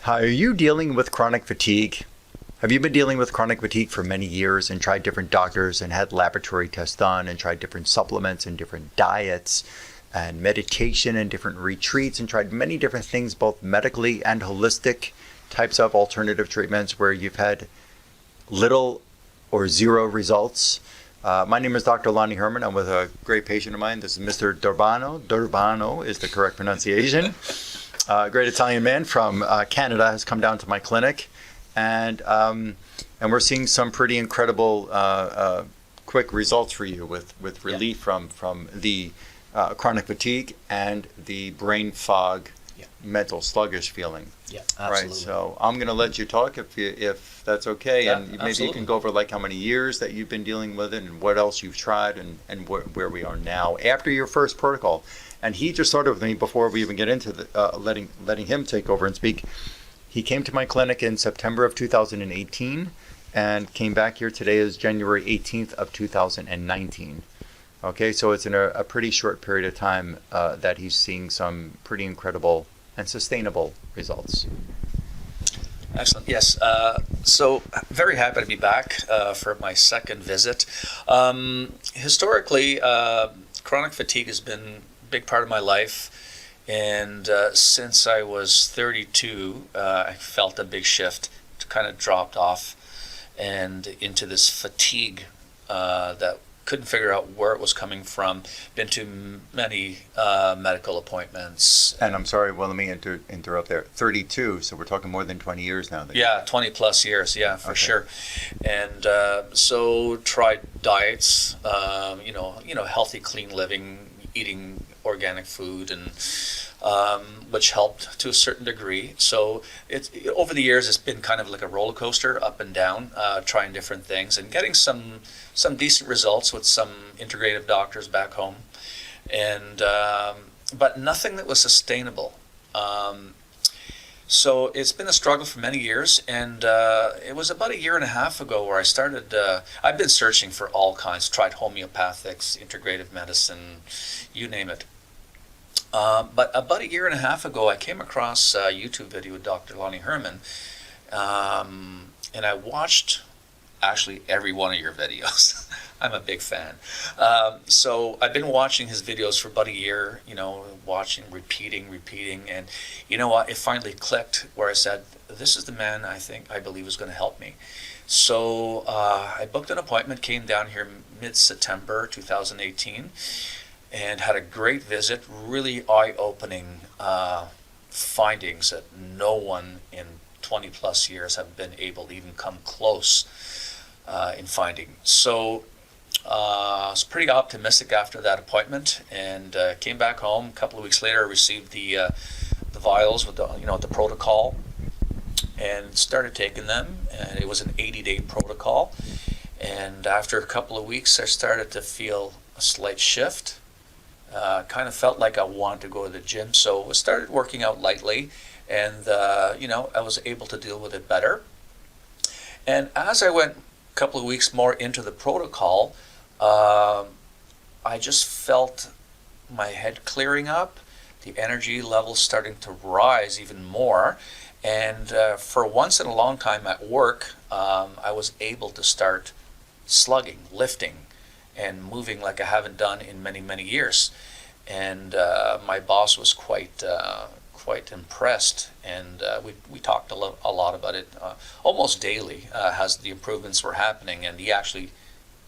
Hi, are you dealing with chronic fatigue? Have you been dealing with chronic fatigue for many years and tried different doctors and had laboratory tests done and tried different supplements and different diets and meditation and different retreats and tried many different things, both medically and holistic types of alternative treatments where you've had little or zero results? My name is Dr. Lonnie Herman. I'm with a great patient of mine. This is Mr. Durbano. Durbano is the correct pronunciation. Great Italian man from Canada has come down to my clinic, and we're seeing some pretty incredible quick results for you with relief from the chronic fatigue and the brain fog, mental sluggish feeling. Yeah, absolutely. Right. So I'm going to let you talk if that's okay, and maybe absolutely. you can go over like how many years that you've been dealing with it and what else you've tried and where we are now after your first protocol. And he just started with me before we even get into the, letting him take over and speak. He came to my clinic in September of 2018 and came back here today as January 18th of 2019. Okay, so it's in a pretty short period of time that he's seeing some pretty incredible and sustainable results. Excellent. Yes. So very happy to be back for my second visit. Historically, chronic fatigue has been big part of my life, and since I was 32 I felt a big shift, kind of dropped off and into this fatigue that couldn't figure out where it was coming from. Been to many medical appointments. And I'm sorry, well, let me interrupt there. 32, so we're talking more than 20 years now. Yeah, 20 plus years, yeah, for Okay. sure. And so tried diets, healthy, clean living, eating organic food, and which helped to a certain degree. So over the years, it's been kind of like a roller coaster, up and down, trying different things and getting some decent results with some integrative doctors back home, and but nothing that was sustainable. So it's been a struggle for many years, and it was about a year and a half ago where I started, I've been searching for all kinds, tried homeopathics, integrative medicine, you name it. But about a year and a half ago, I came across a YouTube video with Dr. Lonnie Herman, and I watched actually every one of your videos. I'm a big fan. So I've been watching his videos for about a year, watching, repeating, and you know what, it finally clicked where I said, this is the man I believe is going to help me. So I booked an appointment, came down here mid-September 2018, and had a great visit, really eye-opening findings that no one in 20 plus years have been able to even come close in finding. So I was pretty optimistic after that appointment, and came back home. A couple of weeks later, I received the vials with the protocol, and started taking them. And it was an 80-day protocol. And after a couple of weeks, I started to feel a slight shift. Kind of felt like I wanted to go to the gym, so I started working out lightly, and I was able to deal with it better. And as I went a couple of weeks more into the protocol, I just felt my head clearing up, the energy levels starting to rise even more, and for once in a long time at work, I was able to start slugging, lifting, and moving like I haven't done in many, many years. And my boss was quite impressed, and we talked a lot about it almost daily as the improvements were happening. And he actually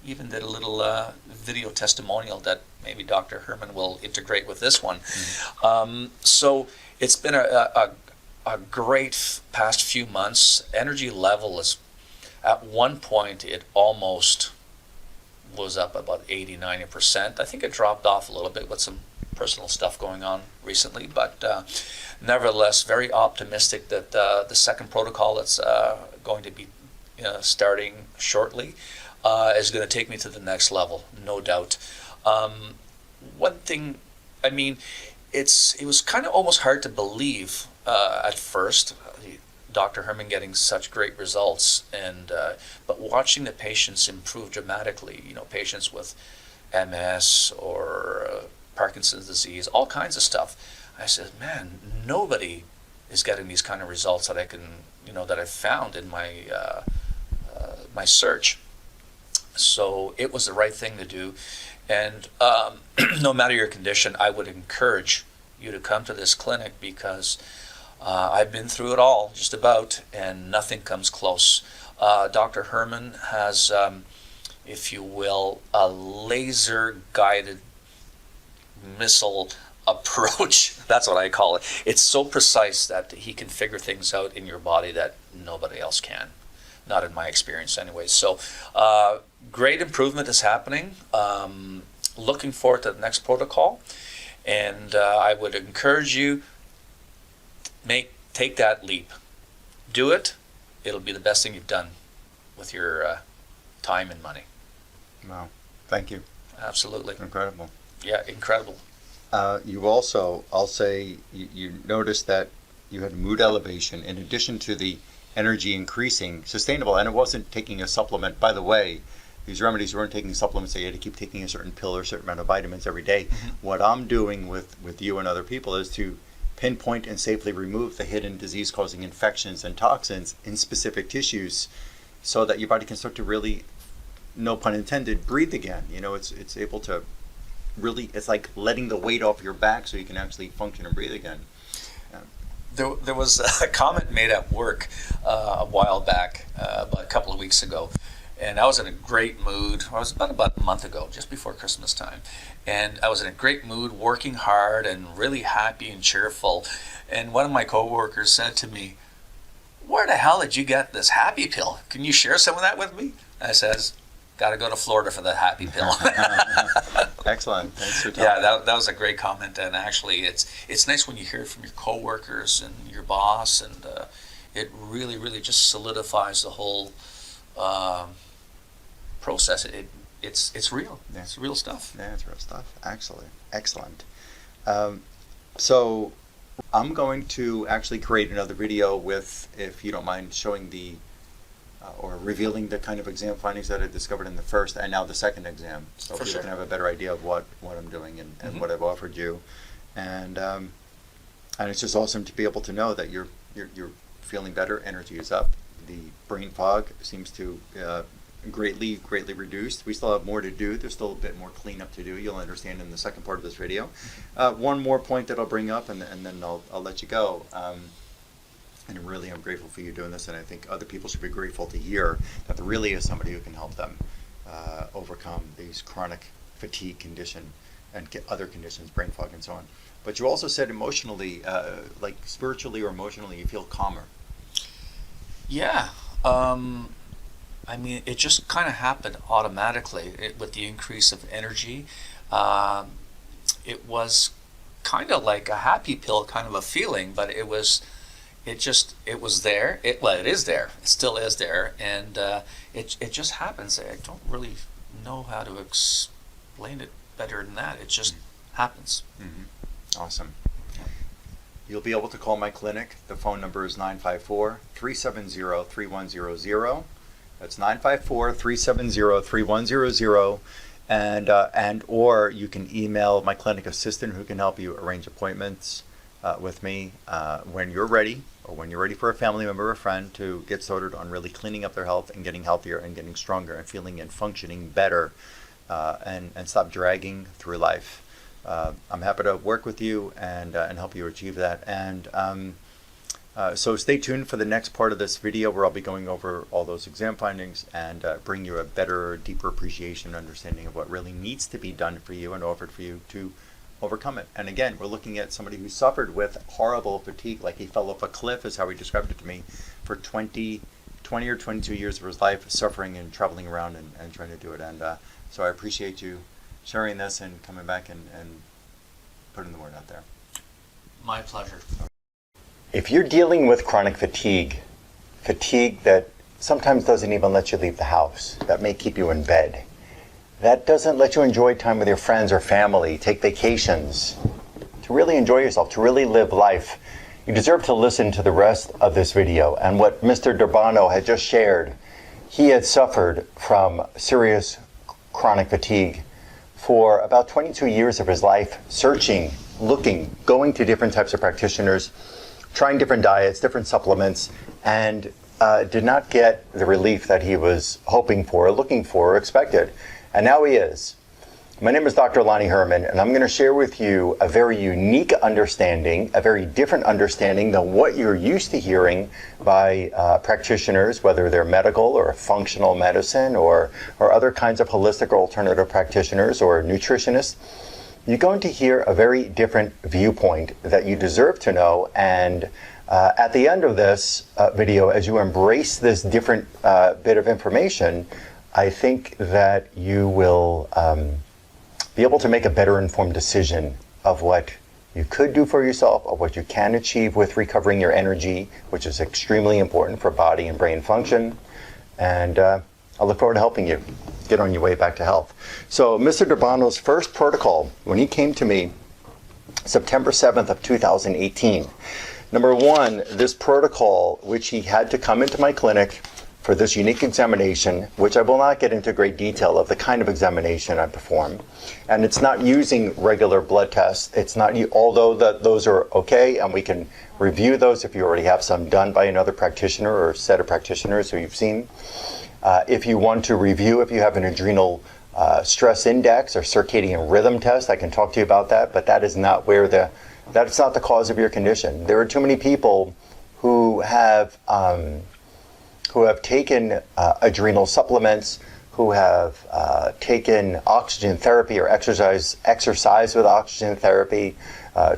even did a little video testimonial that maybe Dr. Herman will integrate with this one. Mm-hmm. So it's been a great past few months. Energy level is, at one point, it almost was up about 80-90%. I think it dropped off a little bit with some personal stuff going on recently, but nevertheless, very optimistic that the second protocol that's going to be starting shortly is going to take me to the next level, no doubt. One thing, it was kind of almost hard to believe at first, Dr. Herman getting such great results, and but watching the patients improve dramatically, patients with MS or Parkinson's disease, all kinds of stuff. I said, man, nobody is getting these kind of results that I can, that I've found in my my search. So it was the right thing to do. And no matter your condition, I would encourage you to come to this clinic, because I've been through it all, just about, and nothing comes close. Dr. Herman has, if you will, a laser-guided missile approach. That's what I call it. It's so precise that he can figure things out in your body that nobody else can. Not in my experience anyway. So great improvement is happening. Looking forward to the next protocol. And I would encourage you, take that leap. Do it. It'll be the best thing you've done with your time and money. Wow. Thank you. Absolutely. Incredible. Yeah, incredible. You also, I'll say, you noticed that you had mood elevation in addition to the energy increasing, sustainable, and it wasn't taking a supplement. By the way, these remedies weren't taking supplements, so you had to keep taking a certain pill or a certain amount of vitamins every day. Mm-hmm. What I'm doing with you and other people is to pinpoint and safely remove the hidden disease-causing infections and toxins in specific tissues so that your body can start to really, no pun intended, breathe again. It's able to really, it's like letting the weight off your back so you can actually function and breathe again. There was a comment made at work a while back, about a couple of weeks ago, and I was in a great mood. I was about a month ago, just before Christmas time, and I was in a great mood, working hard and really happy and cheerful. And one of my coworkers said to me, "Where the hell did you get this happy pill? Can you share some of that with me?" I says, "Got to go to Florida for the happy pill." Excellent. Thanks for talking. Yeah, that was a great comment, and actually, it's nice when you hear it from your coworkers and your boss, and it really, really just solidifies the whole process. It's real. Yeah. It's real stuff. Yeah, it's real stuff. Excellent. So I'm going to actually create another video with, if you don't mind, showing the or revealing the kind of exam findings that I discovered in the first and now the second exam, so people can have a better idea of what I'm doing and mm-hmm. what I've offered you, and it's just awesome to be able to know that you're feeling better, energy is up, the brain fog seems to greatly reduced. We still have more to do. There's still a bit more cleanup to do. You'll understand in the second part of this video. One more point that I'll bring up, and then I'll let you go. And really, I'm grateful for you doing this, and I think other people should be grateful to hear that there really is somebody who can help them overcome these chronic fatigue condition and get other conditions, brain fog and so on. But you also said emotionally, like spiritually or emotionally, you feel calmer. Yeah. I mean, it just kind of happened automatically with the increase of energy. It was kind of like a happy pill kind of a feeling, but it was there. It is there. It still is there, and it just happens. I don't really know how to explain it better than that. It just happens. Mm-hmm. Awesome. Yeah. You'll be able to call my clinic. The phone number is 954-370-3100. That's 954-370-3100. And or you can email my clinic assistant, who can help you arrange appointments with me when you're ready, or when you're ready for a family member or a friend to get started on really cleaning up their health and getting healthier and getting stronger and feeling and functioning better, and stop dragging through life. I'm happy to work with you and help you achieve that. And so stay tuned for the next part of this video, where I'll be going over all those exam findings and bring you a better, deeper appreciation and understanding of what really needs to be done for you and offered for you to overcome it. And again, we're looking at somebody who suffered with horrible fatigue, like he fell off a cliff, is how he described it to me, for 20 or 22 years of his life, suffering and traveling around and trying to do it. And so I appreciate you sharing this and coming back and putting the word out there. My pleasure. If you're dealing with chronic fatigue that sometimes doesn't even let you leave the house, that may keep you in bed, that doesn't let you enjoy time with your friends or family, take vacations, to really enjoy yourself, to really live life, you deserve to listen to the rest of this video. And what Mr. Durbano had just shared, he had suffered from serious chronic fatigue for about 22 years of his life, searching, looking, going to different types of practitioners trying different diets, different supplements, and did not get the relief that he was hoping for, looking for, or expected. And now he is. My name is Dr. Lonnie Herman, and I'm going to share with you a very unique understanding, a very different understanding than what you're used to hearing by practitioners, whether they're medical or functional medicine or other kinds of holistic or alternative practitioners or nutritionists. You're going to hear a very different viewpoint that you deserve to know, and at the end of this video, as you embrace this different bit of information, I think that you will be able to make a better informed decision of what you could do for yourself, of what you can achieve with recovering your energy, which is extremely important for body and brain function. And I look forward to helping you get on your way back to health. So Mr. Durbano's first protocol, when he came to me September 7th of 2018, number one, this protocol, which he had to come into my clinic for this unique examination, which I will not get into great detail of the kind of examination I perform. And it's not using regular blood tests. It's not, although those are okay, and we can review those if you already have some done by another practitioner or set of practitioners who you've seen. If you want to review, if you have an adrenal stress index or circadian rhythm test, I can talk to you about that, but that is not that's not the cause of your condition. There are too many people who have taken adrenal supplements, who have taken oxygen therapy or exercise with oxygen therapy.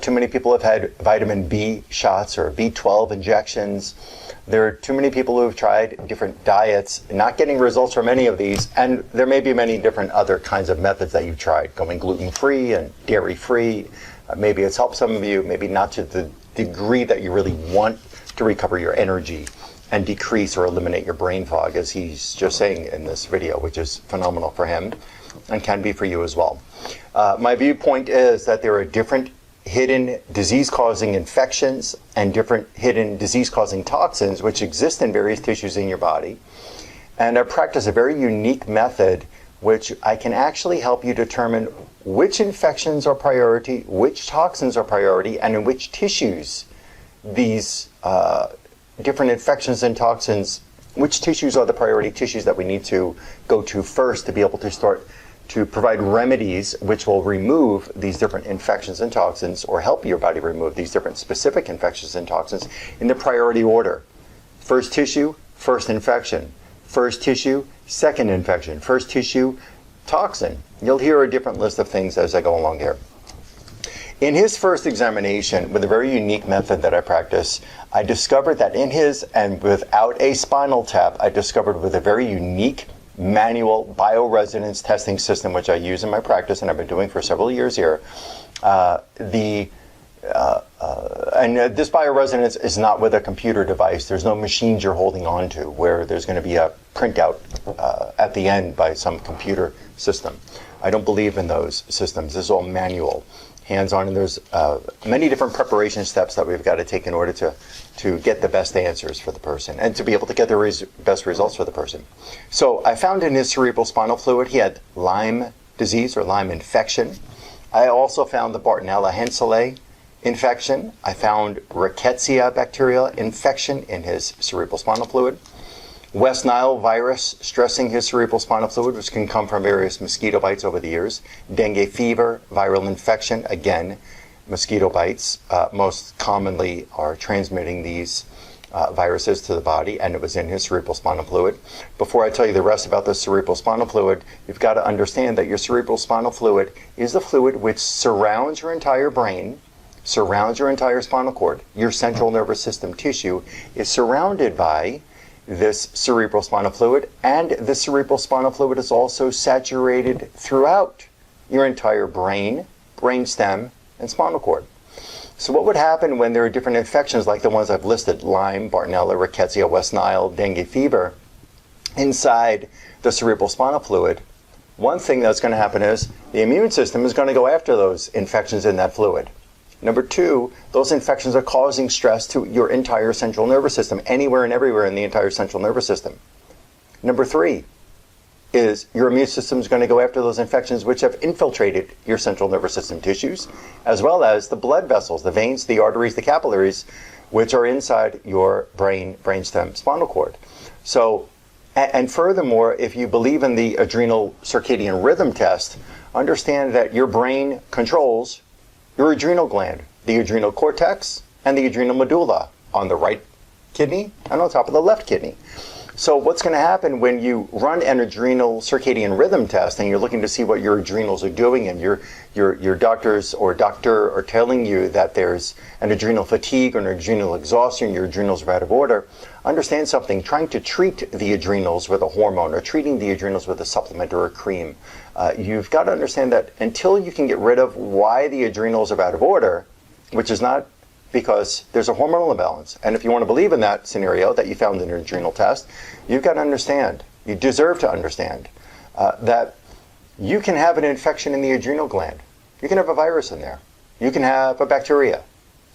Too many people have had vitamin B shots or B12 injections. There are too many people who have tried different diets, not getting results from any of these, and there may be many different other kinds of methods that you've tried, going gluten-free and dairy-free. Maybe it's helped some of you, maybe not to the degree that you really want to recover your energy and decrease or eliminate your brain fog, as he's just saying in this video, which is phenomenal for him and can be for you as well. My viewpoint is that there are different hidden disease-causing infections and different hidden disease-causing toxins which exist in various tissues in your body. And I practice a very unique method which I can actually help you determine which infections are priority, which toxins are priority, and in which tissues these different infections and toxins, which tissues are the priority tissues that we need to go to first to be able to start to provide remedies which will remove these different infections and toxins, or help your body remove these different specific infections and toxins in the priority order. First tissue, first infection. First tissue, second infection. First tissue, toxin. You'll hear a different list of things as I go along here. In his first examination, with a very unique method that I practice, I discovered that in his, and without a spinal tap, I discovered with a very unique manual bioresonance testing system, which I use in my practice and I've been doing for several years here. This bioresonance is not with a computer device. There's no machines you're holding on to where there's going to be a printout at the end by some computer system. I don't believe in those systems. This is all manual, hands-on, and there's many different preparation steps that we've got to take in order to get the best answers for the person and to be able to get the best results for the person. So I found in his cerebral spinal fluid he had Lyme disease or Lyme infection. I also found the Bartonella henselae infection. I found Rickettsia bacterial infection in his cerebral spinal fluid. West Nile virus stressing his cerebral spinal fluid, which can come from various mosquito bites over the years. Dengue fever, viral infection, again, mosquito bites most commonly are transmitting these viruses to the body, and it was in his cerebral spinal fluid. Before I tell you the rest about the cerebral spinal fluid, you've got to understand that your cerebral spinal fluid is the fluid which surrounds your entire brain, surrounds your entire spinal cord. Your central nervous system tissue is surrounded by this cerebral spinal fluid, and the cerebral spinal fluid is also saturated throughout your entire brain, brainstem, and spinal cord. So what would happen when there are different infections like the ones I've listed, Lyme, Bartonella, Rickettsia, West Nile, dengue fever, inside the cerebral spinal fluid? One thing that's going to happen is the immune system is going to go after those infections in that fluid. Number two, those infections are causing stress to your entire central nervous system, anywhere and everywhere in the entire central nervous system. Number three is your immune system is going to go after those infections which have infiltrated your central nervous system tissues, as well as the blood vessels, the veins, the arteries, the capillaries, which are inside your brainstem spinal cord. So, and furthermore, if you believe in the adrenal circadian rhythm test, understand that your brain controls your adrenal gland, the adrenal cortex, and the adrenal medulla on the right kidney and on top of the left kidney. So what's going to happen when you run an adrenal circadian rhythm test and you're looking to see what your adrenals are doing, and your doctors or doctor are telling you that there's an adrenal fatigue or an adrenal exhaustion, your adrenals are out of order, understand something. Trying to treat the adrenals with a hormone or treating the adrenals with a supplement or a cream, you've got to understand that until you can get rid of why the adrenals are out of order, which is not because there's a hormonal imbalance. And if you want to believe in that scenario that you found in an adrenal test, you've got to understand, you deserve to understand, that you can have an infection in the adrenal gland. You can have a virus in there. You can have a bacteria.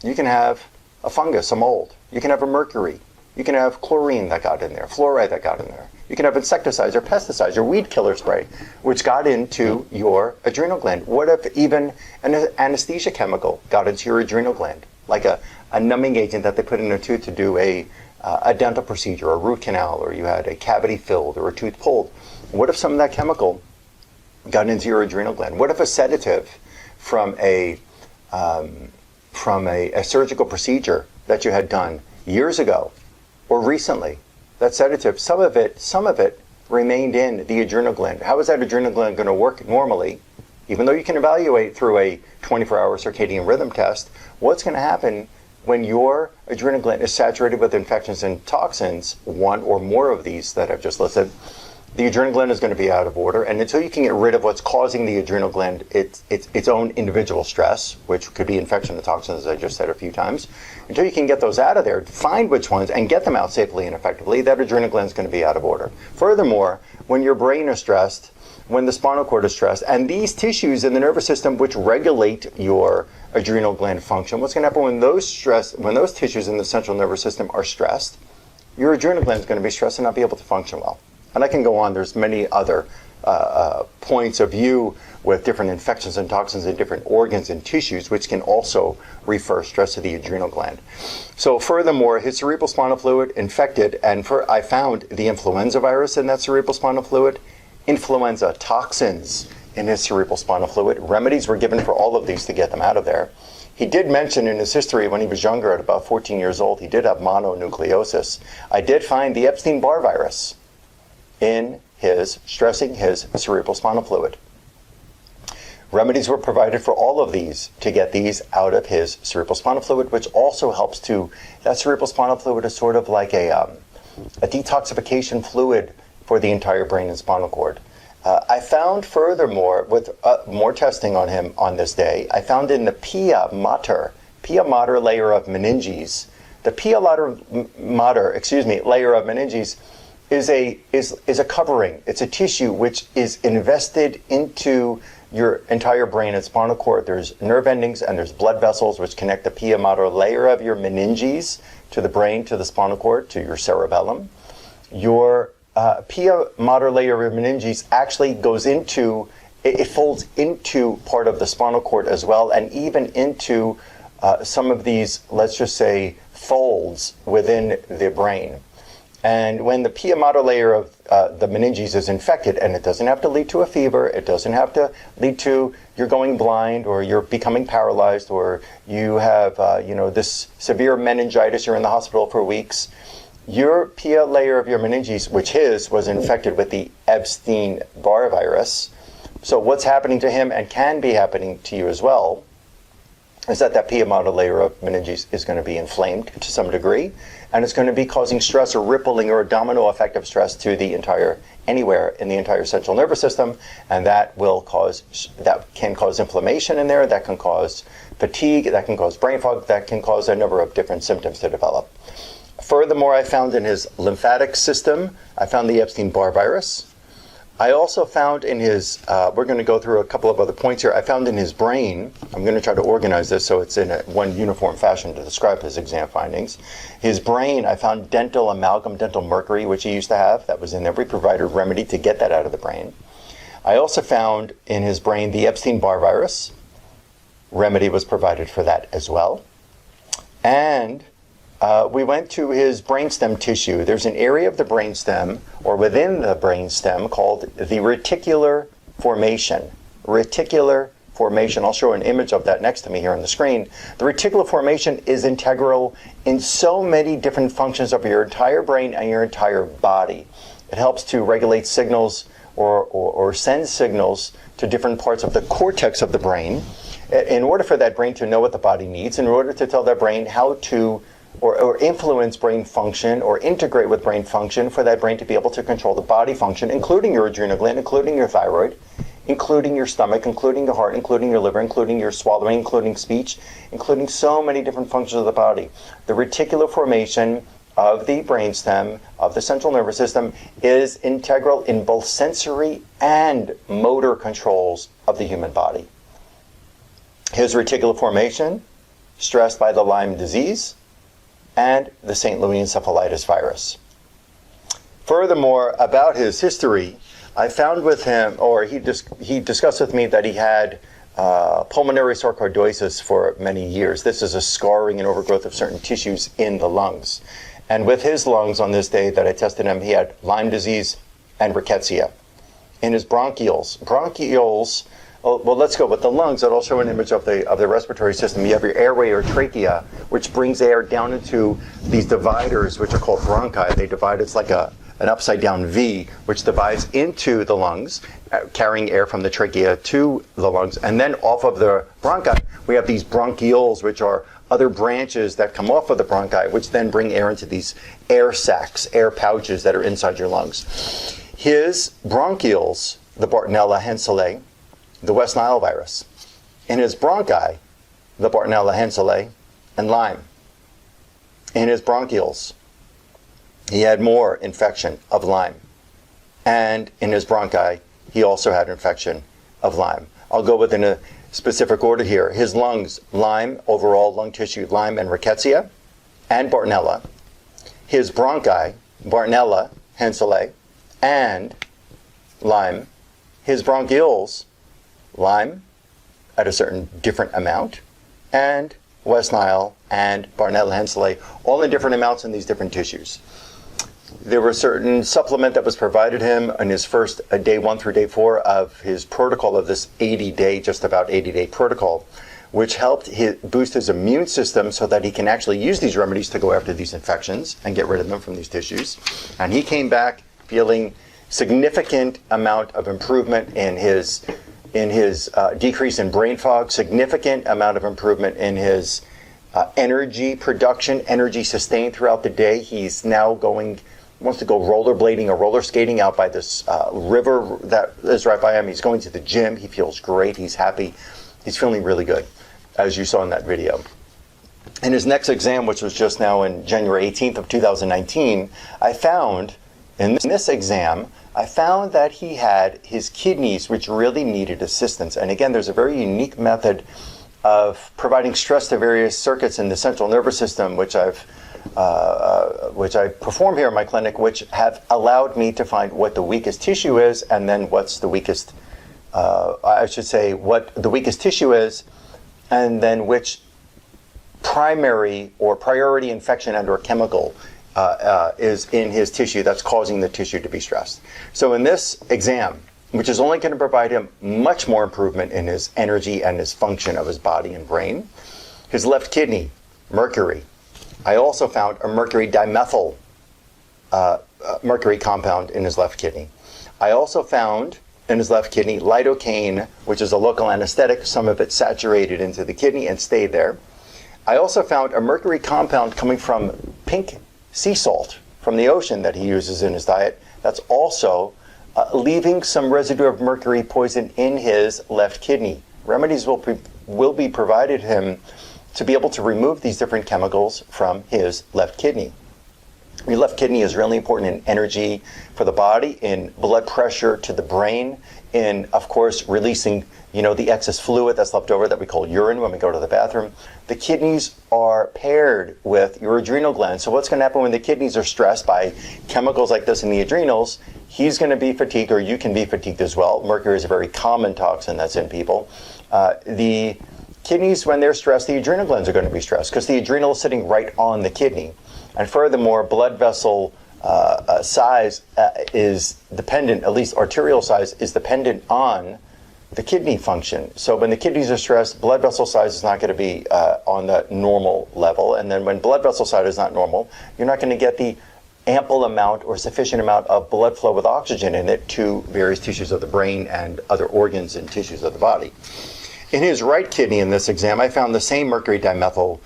You can have a fungus, a mold. You can have a mercury. You can have chlorine that got in there, fluoride that got in there. You can have insecticides or pesticides or weed killer spray, which got into your adrenal gland. What if even an anesthesia chemical got into your adrenal gland? Like a numbing agent that they put in a tooth to do a dental procedure, or a root canal, or you had a cavity filled or a tooth pulled. What if some of that chemical got into your adrenal gland? What if a sedative from a surgical procedure that you had done years ago or recently, that sedative, some of it remained in the adrenal gland? How is that adrenal gland going to work normally? Even though you can evaluate through a 24-hour circadian rhythm test, what's going to happen when your adrenal gland is saturated with infections and toxins, one or more of these that I've just listed? The adrenal gland is going to be out of order, and until you can get rid of what's causing the adrenal gland its own individual stress, which could be infection and toxins, as I just said a few times, until you can get those out of there, find which ones, and get them out safely and effectively, that adrenal gland is going to be out of order. Furthermore, when your brain is stressed, when the spinal cord is stressed, and these tissues in the nervous system which regulate your adrenal gland function, what's going to happen when those tissues in the central nervous system are stressed? Your adrenal gland is going to be stressed and not be able to function well. And I can go on. There's many other points of view with different infections and toxins in different organs and tissues, which can also refer stress to the adrenal gland. So furthermore, his cerebral spinal fluid infected, and I found the influenza virus in that cerebral spinal fluid, influenza toxins in his cerebral spinal fluid. Remedies were given for all of these to get them out of there. He did mention in his history when he was younger, at about 14 years old, he did have mononucleosis. I did find the Epstein-Barr virus in stressing his cerebral spinal fluid. Remedies were provided for all of these to get these out of his cerebral spinal fluid, which also helps that cerebral spinal fluid is sort of like a detoxification fluid for the entire brain and spinal cord. I found furthermore, with more testing on him on this day, I found in the pia mater layer of meninges, the pia mater layer of meninges is a covering. It's a tissue which is invested into your entire brain and spinal cord. There's nerve endings and there's blood vessels which connect the pia mater layer of your meninges to the brain, to the spinal cord, to your cerebellum. Your pia mater layer of meninges actually goes into, it folds into part of the spinal cord as well, and even into some of these, let's just say, folds within the brain. And when the pia mater layer of the meninges is infected, and it doesn't have to lead to a fever, it doesn't have to lead to you're going blind or you're becoming paralyzed or you have this severe meningitis, you're in the hospital for weeks. Your pia layer of your meninges, which his was infected with the Epstein-Barr virus. So what's happening to him and can be happening to you as well is that pia mater layer of meninges is going to be inflamed to some degree, and it's going to be causing stress or rippling or a domino effect of stress to anywhere in the entire central nervous system, and that can cause inflammation in there, that can cause fatigue, that can cause brain fog, that can cause a number of different symptoms to develop. Furthermore, I found in his lymphatic system, I found the Epstein-Barr virus. I also found in his, we're going to go through a couple of other points here. I found in his brain, I'm going to try to organize this so it's in one uniform fashion to describe his exam findings. His brain, I found dental mercury, which he used to have. That was in there. We provided remedy to get that out of the brain. I also found in his brain the Epstein-Barr virus. Remedy was provided for that as well. And we went to his brainstem tissue. There's an area of the brainstem, or within the brainstem, called the reticular formation. Reticular formation. I'll show an image of that next to me here on the screen. The reticular formation is integral in so many different functions of your entire brain and your entire body. It helps to regulate signals or send signals to different parts of the cortex of the brain in order for that brain to know what the body needs, in order to tell that brain how to or influence brain function or integrate with brain function, for that brain to be able to control the body function, including your adrenal gland, including your thyroid, including your stomach, including your heart, including your liver, including your swallowing, including speech, including so many different functions of the body. The reticular formation of the brainstem, of the central nervous system, is integral in both sensory and motor controls of the human body. His reticular formation, stressed by the Lyme disease and the St. Louis encephalitis virus. Furthermore, about his history, I found with him, or he discussed with me, that he had pulmonary sarcoidosis for many years. This is a scarring and overgrowth of certain tissues in the lungs. And with his lungs on this day that I tested him, he had Lyme disease and rickettsia. In his bronchioles, well, let's go with the lungs. I'll show an image of the respiratory system. You have your airway or trachea, which brings air down into these dividers, which are called bronchi. They divide, it's like an upside down V, which divides into the lungs, carrying air from the trachea to the lungs. And then off of the bronchi, we have these bronchioles, which are other branches that come off of the bronchi, which then bring air into these air sacs, air pouches that are inside your lungs. His bronchioles, the Bartonella henselae, the West Nile virus. In his bronchi, the Bartonella henselae and Lyme. In his bronchioles, he had more infection of Lyme. And in his bronchi, he also had infection of Lyme. I'll go within a specific order here. His lungs, Lyme, overall lung tissue, Lyme and rickettsia, and Bartonella. His bronchi, Bartonella henselae, and Lyme. His bronchioles, Lyme at a certain different amount, and West Nile and Bartonella henselae, all in different amounts in these different tissues. There was a certain supplement that was provided him on his first day 1 through day 4 of his protocol, of this 80-day, just about 80-day protocol, which helped boost his immune system so that he can actually use these remedies to go after these infections and get rid of them from these tissues. And he came back feeling significant amount of improvement in his decrease in brain fog, significant amount of improvement in his energy production, energy sustained throughout the day. He's now wants to go rollerblading or roller skating out by this river that is right by him. He's going to the gym. He feels great. He's happy. He's feeling really good, as you saw in that video. In his next exam, which was just now in January 18th of 2019, I found that he had his kidneys, which really needed assistance. And again, there's a very unique method of providing stress to various circuits in the central nervous system, which I perform here in my clinic, which have allowed me to find what the weakest tissue is, and then what's the weakest, what the weakest tissue is, and then which primary or priority infection and or chemical is in his tissue that's causing the tissue to be stressed. So in this exam, which is only going to provide him much more improvement in his energy and his function of his body and brain, his left kidney, mercury. I also found a mercury dimethyl mercury compound in his left kidney. I also found in his left kidney lidocaine, which is a local anesthetic. Some of it saturated into the kidney and stayed there. I also found a mercury compound coming from pink sea salt from the ocean that he uses in his diet. That's also leaving some residue of mercury poison in his left kidney. Remedies will be provided him to be able to remove these different chemicals from his left kidney. Your left kidney is really important in energy for the body, in blood pressure to the brain, in, of course, releasing, the excess fluid that's left over that we call urine when we go to the bathroom. The kidneys are paired with your adrenal gland. So what's going to happen when the kidneys are stressed by chemicals like this in the adrenals? He's going to be fatigued, or you can be fatigued as well. Mercury is a very common toxin that's in people. The Kidneys, when they're stressed, the adrenal glands are going to be stressed because the adrenal is sitting right on the kidney. And furthermore, blood vessel size is dependent, at least arterial size, is dependent on the kidney function. So when the kidneys are stressed, blood vessel size is not going to be on the normal level. And then when blood vessel size is not normal, you're not going to get the ample amount or sufficient amount of blood flow with oxygen in it to various tissues of the brain and other organs and tissues of the body. In his right kidney in this exam, I found the same mercury dimethyl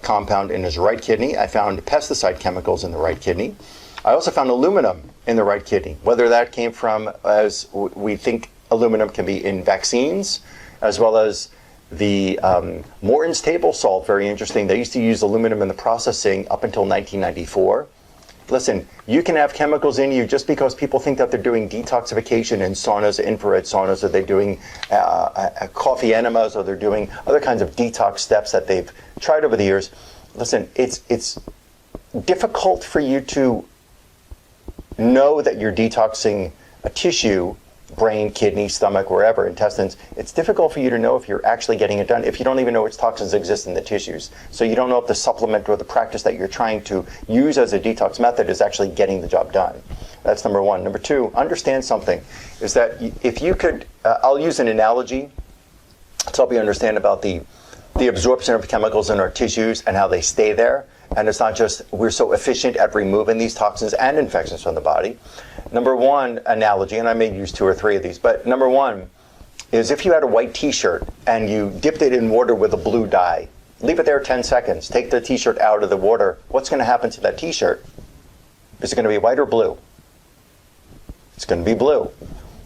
compound in his right kidney. I found pesticide chemicals in the right kidney. I also found aluminum in the right kidney. Whether that came from, as we think aluminum can be in vaccines, as well as the Morton's table salt, very interesting. They used to use aluminum in the processing up until 1994. Listen, you can have chemicals in you just because people think that they're doing detoxification in saunas, infrared saunas, or they're doing coffee enemas, or they're doing other kinds of detox steps that they've tried over the years. Listen, it's difficult for you to know that you're detoxing a tissue, brain, kidney, stomach, wherever, intestines. It's difficult for you to know if you're actually getting it done if you don't even know which toxins exist in the tissues. So you don't know if the supplement or the practice that you're trying to use as a detox method is actually getting the job done. That's number one. Number two, understand something, is that if you could, I'll use an analogy to help you understand about the absorption of chemicals in our tissues and how they stay there. And it's not just we're so efficient at removing these toxins and infections from the body. Number one analogy, and I may use two or three of these, but number one is if you had a white t-shirt and you dipped it in water with a blue dye, leave it there 10 seconds, take the t-shirt out of the water, what's going to happen to that t-shirt? Is it going to be white or blue? It's going to be blue.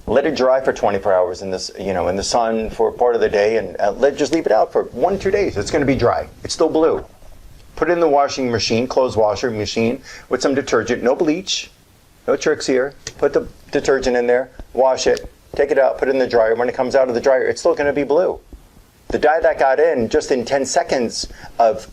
Let it dry for 24 hours in this, in the sun for part of the day, and just leave it out for 1-2 days. It's going to be dry. It's still blue. Put it in the washing machine, clothes washer machine, with some detergent, no bleach, no tricks here. Put the detergent in there, wash it, take it out, put it in the dryer. When it comes out of the dryer, it's still going to be blue. The dye that got in just in 10 seconds of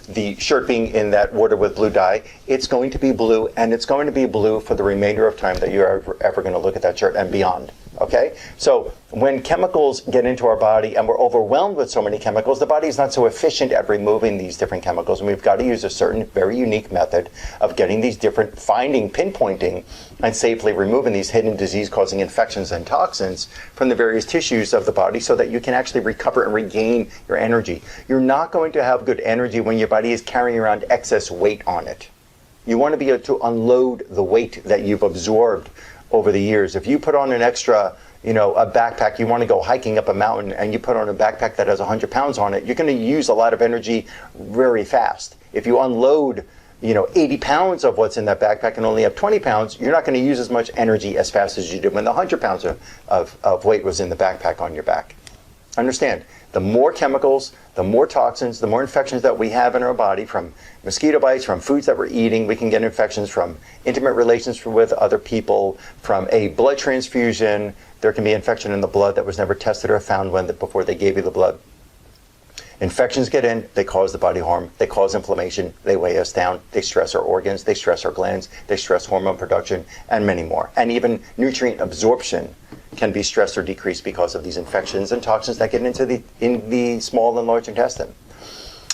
the shirt being in that water with blue dye, it's going to be blue, and it's going to be blue for the remainder of time that you're ever going to look at that shirt and beyond. Okay? So when chemicals get into our body and we're overwhelmed with so many chemicals, the body is not so efficient at removing these different chemicals, and we've got to use a certain very unique method of getting these different, pinpointing, and safely removing these hidden disease-causing infections and toxins from the various tissues of the body so that you can actually recover and regain your energy. You're not going to have good energy when your body is carrying around excess weight on it. You want to be able to unload the weight that you've absorbed over the years. If you put on an extra, a backpack, you want to go hiking up a mountain, and you put on a backpack that has 100 pounds on it, you're going to use a lot of energy very fast. If you unload, 80 pounds of what's in that backpack and only have 20 pounds, you're not going to use as much energy as fast as you did when the 100 pounds of weight was in the backpack on your back. Understand, the more chemicals, the more toxins, the more infections that we have in our body from mosquito bites, from foods that we're eating. We can get infections from intimate relations with other people, from a blood transfusion. There can be infection in the blood that was never tested or found before they gave you the blood. Infections get in, they cause the body harm, they cause inflammation, they weigh us down, they stress our organs, they stress our glands, they stress hormone production, and many more. And even nutrient absorption can be stressed or decreased because of these infections and toxins that get into in the small and large intestine.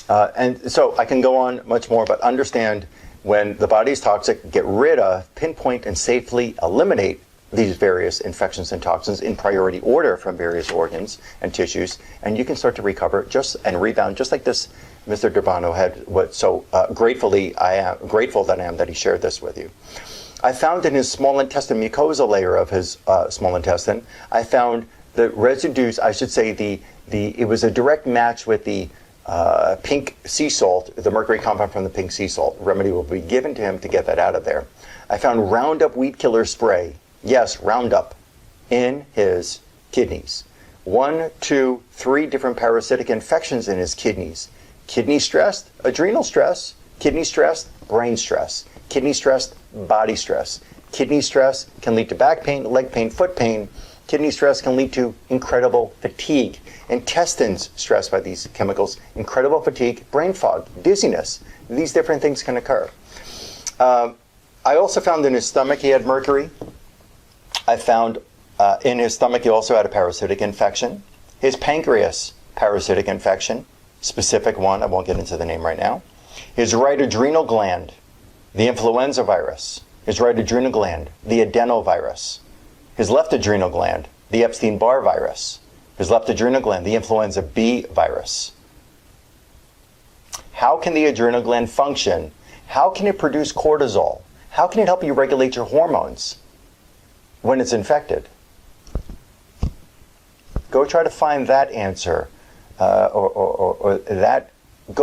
And so I can go on much more, but understand when the body is toxic, get rid of, pinpoint, and safely eliminate these various infections and toxins in priority order from various organs and tissues, and you can start to recover and rebound, just like this Mr. Durbano had. Grateful that I am that he shared this with you. I found in his small intestine mucosa layer of his small intestine, I found the residues. I should say it was a direct match with the pink sea salt, the mercury compound from the pink sea salt. Remedy will be given to him to get that out of there. I found Roundup weed killer spray. Yes, Roundup in his kidneys. 1, 2, 3 different parasitic infections in his kidneys. Kidney stressed, adrenal stress, kidney stressed, brain stress, kidney stressed, body stress. Kidney stress can lead to back pain, leg pain, foot pain. Kidney stress can lead to incredible fatigue. Intestines stressed by these chemicals, incredible fatigue, brain fog, dizziness. These different things can occur. I also found in his stomach he had mercury. I found in his stomach he also had a parasitic infection. his pancreas parasitic infection, specific one, I won't get into the name right now, his right adrenal gland, the influenza virus, his right adrenal gland, the adenovirus, his left adrenal gland, the Epstein-Barr virus, his left adrenal gland, the influenza B virus. How can the adrenal gland function? How can it produce cortisol? How can it help you regulate your hormones when it's infected? Go try to find that answer, go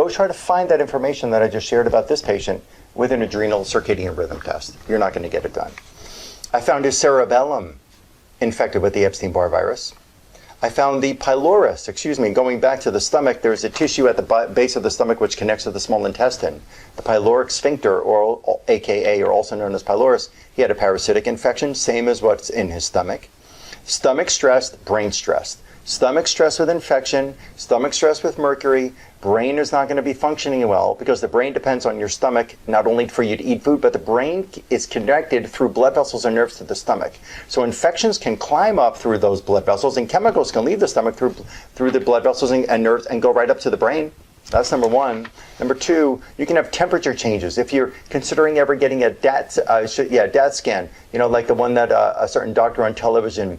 try to find that information that I just shared about this patient with an adrenal circadian rhythm test. You're not going to get it done. I found his cerebellum infected with the Epstein-Barr virus. I found the pylorus, going back to the stomach, there's a tissue at the base of the stomach which connects to the small intestine. The pyloric sphincter, or AKA, or also known as pylorus, he had a parasitic infection, same as what's in his stomach. Stomach stressed, brain stressed. Stomach stress with infection, stomach stress with mercury, brain is not going to be functioning well because the brain depends on your stomach not only for you to eat food, but the brain is connected through blood vessels and nerves to the stomach. So infections can climb up through those blood vessels and chemicals can leave the stomach through the blood vessels and nerves and go right up to the brain. That's number one. Number two, you can have temperature changes. If you're considering ever getting a DAT scan, like the one that a certain doctor on television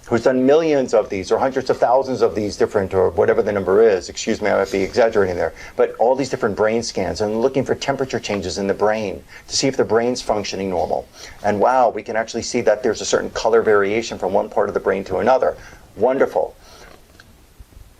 who's done millions of these or hundreds of thousands of these different, or whatever the number is, excuse me, I might be exaggerating there, but all these different brain scans and looking for temperature changes in the brain to see if the brain's functioning normal. And wow, we can actually see that there's a certain color variation from one part of the brain to another. Wonderful.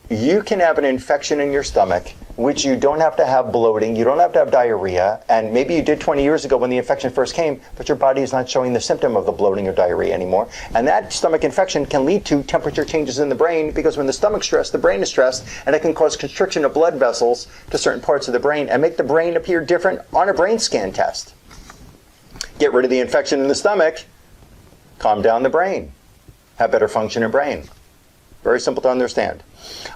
You can have an infection in your stomach, which you don't have to have bloating, you don't have to have diarrhea, and maybe you did 20 years ago when the infection first came, but your body is not showing the symptom of the bloating or diarrhea anymore. And that stomach infection can lead to temperature changes in the brain, because when the stomach's stressed, the brain is stressed, and it can cause constriction of blood vessels to certain parts of the brain and make the brain appear different on a brain scan test. Get rid of the infection in the stomach, calm down the brain, have better function in brain. Very simple to understand.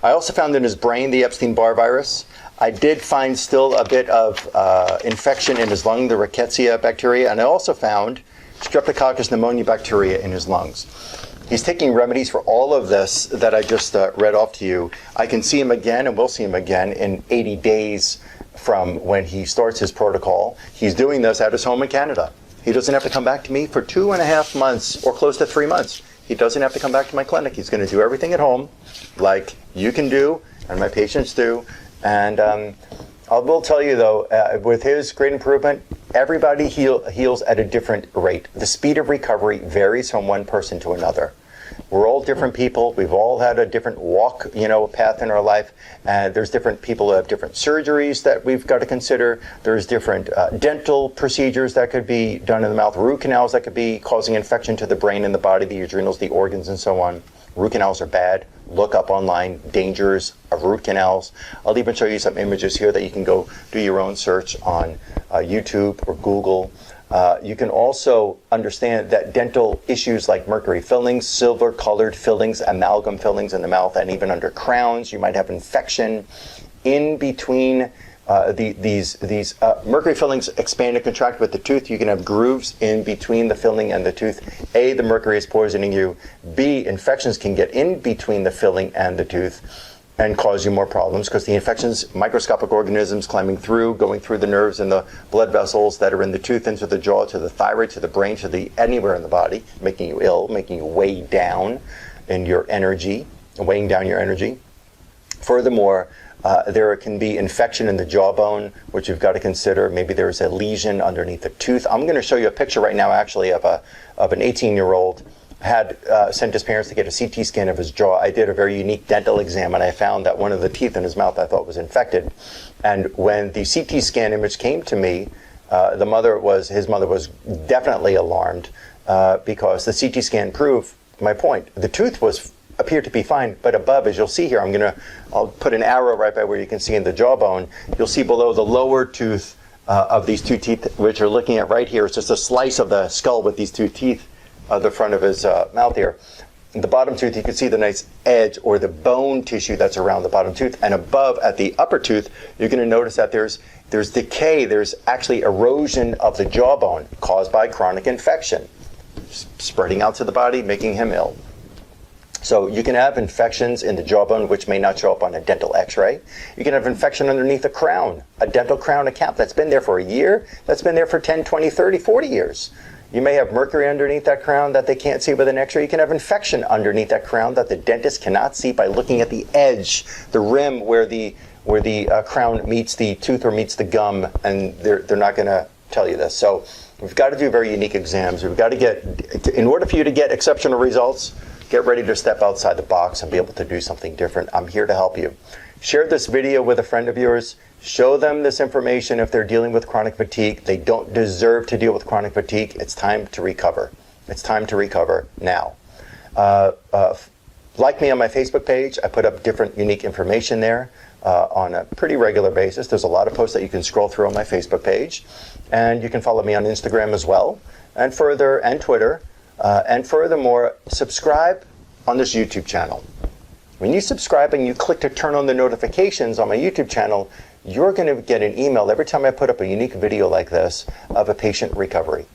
I also found in his brain the Epstein-Barr virus. I did find still a bit of infection in his lung, the rickettsia bacteria, and I also found Streptococcus pneumoniae bacteria in his lungs. He's taking remedies for all of this that I just read off to you. I can see him again, and we'll see him again in 80 days from when he starts his protocol. He's doing this at his home in Canada. He doesn't have to come back to me for 2.5 months or close to 3 months. He doesn't have to come back to my clinic. He's going to do everything at home like you can do and my patients do. And I will tell you, though, with his great improvement, everybody heals at a different rate. The speed of recovery varies from one person to another. We're all different people. We've all had a different walk, path in our life. There's different people who have different surgeries that we've got to consider. There's different dental procedures that could be done in the mouth, root canals that could be causing infection to the brain and the body, the adrenals, the organs, and so on. Root canals are bad. Look up online dangers of root canals. I'll even show you some images here that you can go do your own search on YouTube or Google. You can also understand that dental issues like mercury fillings, silver-colored fillings, amalgam fillings in the mouth, and even under crowns, you might have infection in between these mercury fillings expand and contract with the tooth. You can have grooves in between the filling and the tooth. A, the mercury is poisoning you. B, infections can get in between the filling and the tooth and cause you more problems, because the infections, microscopic organisms climbing through, going through the nerves and the blood vessels that are in the tooth, into the jaw, to the thyroid, to the brain, to the anywhere in the body, making you ill, making you weigh down in your energy, weighing down your energy. Furthermore, there can be infection in the jawbone, which you've got to consider. Maybe there's a lesion underneath the tooth. I'm going to show you a picture right now, actually, of an 18-year-old had sent his parents to get a CT scan of his jaw. I did a very unique dental exam, and I found that one of the teeth in his mouth I thought was infected. And when the CT scan image came to me, his mother was definitely alarmed because the CT scan proved my point. The tooth appeared to be fine, but above, as you'll see here, I'll put an arrow right by where you can see in the jawbone. You'll see below the lower tooth of these two teeth, which you're looking at right here. It's just a slice of the skull with these two teeth the front of his mouth here. In the bottom tooth, you can see the nice edge or the bone tissue that's around the bottom tooth. And above, at the upper tooth, you're going to notice that there's decay. There's actually erosion of the jawbone caused by chronic infection, spreading out to the body, making him ill. So you can have infections in the jawbone, which may not show up on a dental x-ray. You can have infection underneath a crown, a dental crown, a cap that's been there for a year, that's been there for 10, 20, 30, 40 years. You may have mercury underneath that crown that they can't see with an x-ray. You can have infection underneath that crown that the dentist cannot see by looking at the edge, the rim where the crown meets the tooth or meets the gum, and they're not going to tell you this. So we've got to do very unique exams. We've got to get, in order for you to get exceptional results, get ready to step outside the box and be able to do something different. I'm here to help you. Share this video with a friend of yours. Show them this information if they're dealing with chronic fatigue. They don't deserve to deal with chronic fatigue. It's time to recover. It's time to recover now. Like me on my Facebook page. I put up different unique information there on a pretty regular basis. There's a lot of posts that you can scroll through on my Facebook page. And you can follow me on Instagram as well, and Twitter. And furthermore, subscribe on this YouTube channel. When you subscribe and you click to turn on the notifications on my YouTube channel, you're going to get an email every time I put up a unique video like this of a patient recovery.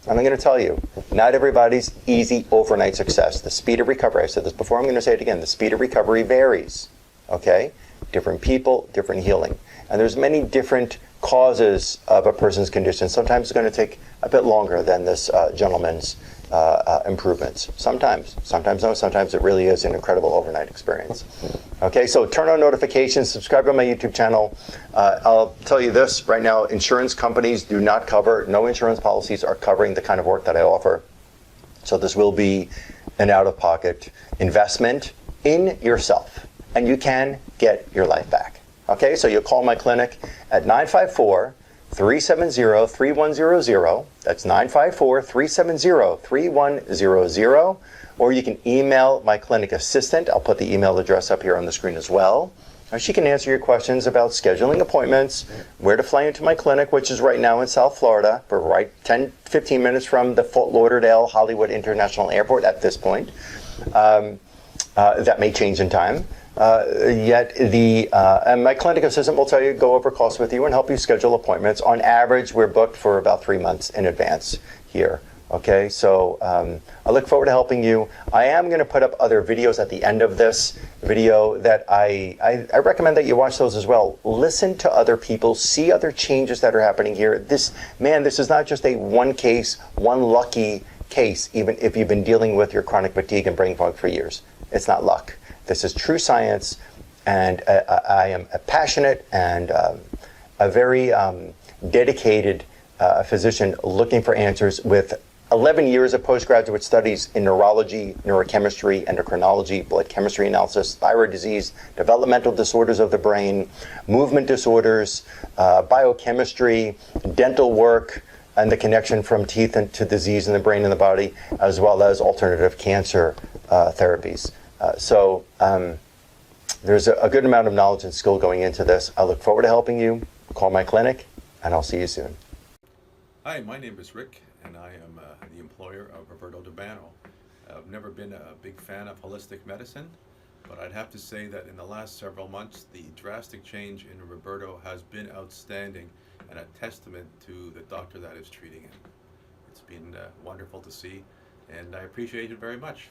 And I'm going to tell you, not everybody's easy overnight success. The speed of recovery, I said this before, I'm going to say it again, the speed of recovery varies, okay? Different people, different healing. And there's many different causes of a person's condition. Sometimes it's going to take a bit longer than this gentleman's improvements. Sometimes no, sometimes it really is an incredible overnight experience. Okay, so turn on notifications, subscribe to my YouTube channel. I'll tell you this right now, insurance companies do not cover, no insurance policies are covering the kind of work that I offer. So this will be an out-of-pocket investment in yourself, and you can get your life back. Okay, so you'll call my clinic at 954-370-3100. That's 954-370-3100. Or you can email my clinic assistant. I'll put the email address up here on the screen as well. And she can answer your questions about scheduling appointments, where to fly into my clinic, which is right now in South Florida. We're right 10, 15 minutes from the Fort Lauderdale Hollywood International Airport at this point. That may change in time. And my clinic assistant will tell you, go over costs with you and help you schedule appointments. On average, we're booked for about 3 months in advance here. Okay, so I look forward to helping you. I am going to put up other videos at the end of this video that I recommend that you watch those as well. Listen to other people, see other changes that are happening here. This is not just a one case, one lucky case, even if you've been dealing with your chronic fatigue and brain fog for years. It's not luck. This is true science, and I am a passionate and a very dedicated physician looking for answers with 11 years of postgraduate studies in neurology, neurochemistry, endocrinology, blood chemistry analysis, thyroid disease, developmental disorders of the brain, movement disorders, biochemistry, dental work, and the connection from teeth and to disease in the brain and the body, as well as alternative cancer therapies. So there's a good amount of knowledge and skill going into this. I look forward to helping you. Call my clinic, and I'll see you soon. Hi, my name is Rick, and I am the employer of Roberto D'Abano. I've never been a big fan of holistic medicine, but I'd have to say that in the last several months, the drastic change in Roberto has been outstanding and a testament to the doctor that is treating him. It's been wonderful to see, and I appreciate it very much.